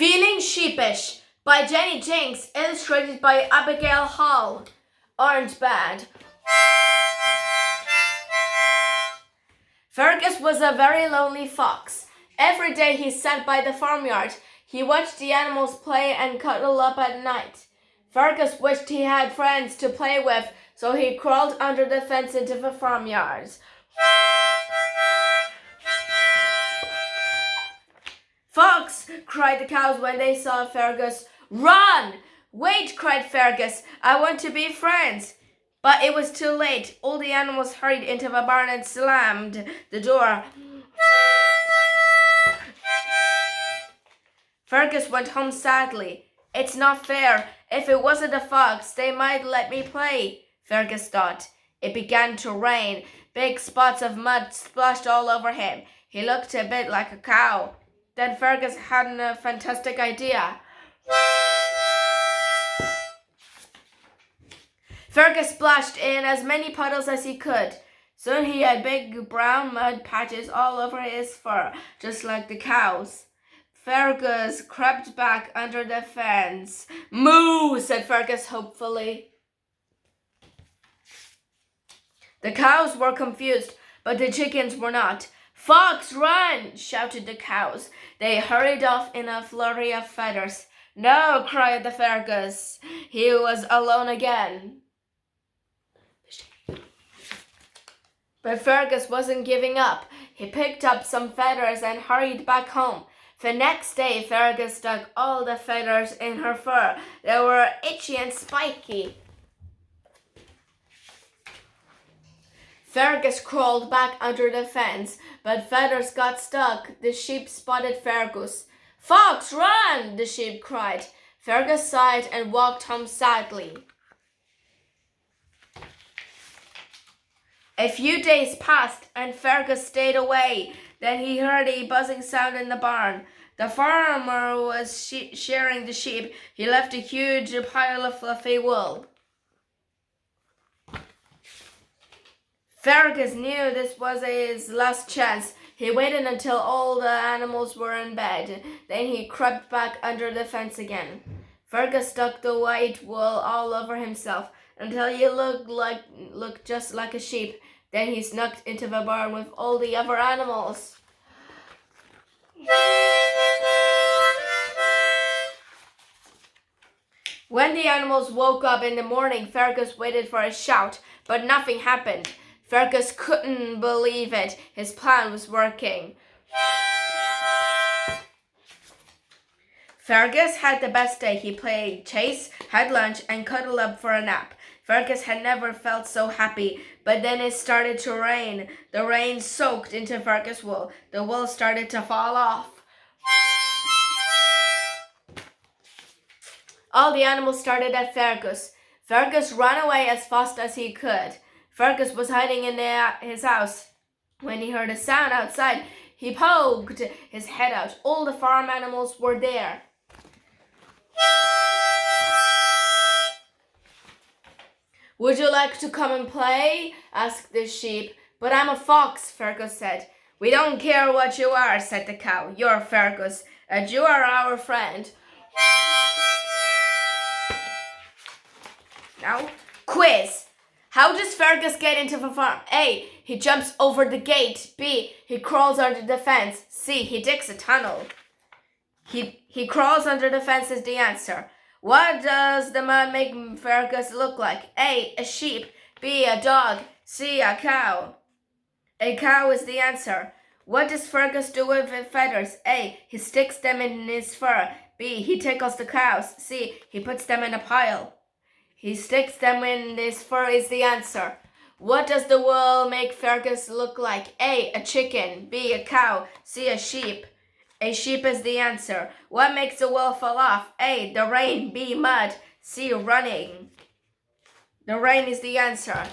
Feeling Sheepish by Jinks, illustrated by Abigail Hall. Orange Band. Fergus was a very lonely fox. Every day he sat by the farmyard. He watched the animals play and cuddle up at night. Fergus wished he had friends to play with, so he crawled under the fence into the farmyard. "Fox!" cried the cows when they saw Fergus. "Run!" "Wait!" cried Fergus. "I want to be friends." But it was too late. All the animals hurried into the barn and slammed the door. Fergus went home sadly. "It's not fair. If it wasn't a fox, they might let me play," Fergus thought. It began to rain. Big spots of mud splashed all over him. He looked a bit like a cow. Then Fergus had a fantastic idea. Fergus splashed in as many puddles as he could. Soon he had big brown mud patches all over his fur, just like the cows. Fergus crept back under the fence. "Moo!" said Fergus hopefully. The cows were confused, but the chickens were not. "Fox, run!" shouted the cows. They hurried off in a flurry of feathers. "No!" cried the Fergus. He was alone again. But Fergus wasn't giving up. He picked up some feathers and hurried back home. The next day, Fergus stuck all the feathers in her fur. They were itchy and spiky. Fergus crawled back under the fence, but feathers got stuck. The sheep spotted Fergus. "Fox, run!" the sheep cried. Fergus sighed and walked home sadly. A few days passed, and Fergus stayed away. Then he heard a buzzing sound in the barn. The farmer was shearing the sheep. He left a huge pile of fluffy wool. Fergus knew this was his last chance. He waited until all the animals were in bed. Then he crept back under the fence again. Fergus stuck the white wool all over himself until he looked just like a sheep. Then he snuck into the barn with all the other animals. When the animals woke up in the morning, Fergus waited for a shout, but nothing happened. Fergus couldn't believe it. His plan was working. Fergus had the best day. He played chase, had lunch, and cuddled up for a nap. Fergus had never felt so happy, but then it started to rain. The rain soaked into Fergus' wool. The wool started to fall off. All the animals started at Fergus. Fergus ran away as fast as he could. Fergus was hiding in his house. When he heard a sound outside, he poked his head out. All the farm animals were there. "Would you like to come and play?" asked the sheep. "But I'm a fox," Fergus said. "We don't care what you are," said the cow. "You're Fergus, and you are our friend." Now, quiz. How does Fergus get into the farm? A. He jumps over the gate. B. He crawls under the fence. C. He digs a tunnel. He crawls under the fence is the answer. What does the mud make Fergus look like? A. A sheep. B. A dog. C. A cow. A cow is the answer. What does Fergus do with the feathers? A. He sticks them in his fur. B. He tickles the cows. C. He puts them in a pile. He sticks them in his fur is the answer. What does the wool make Fergus look like? A. A chicken. B. A cow. C. A sheep. A sheep is the answer. What makes the wool fall off? A. The rain. B. Mud. C. Running. The rain is the answer.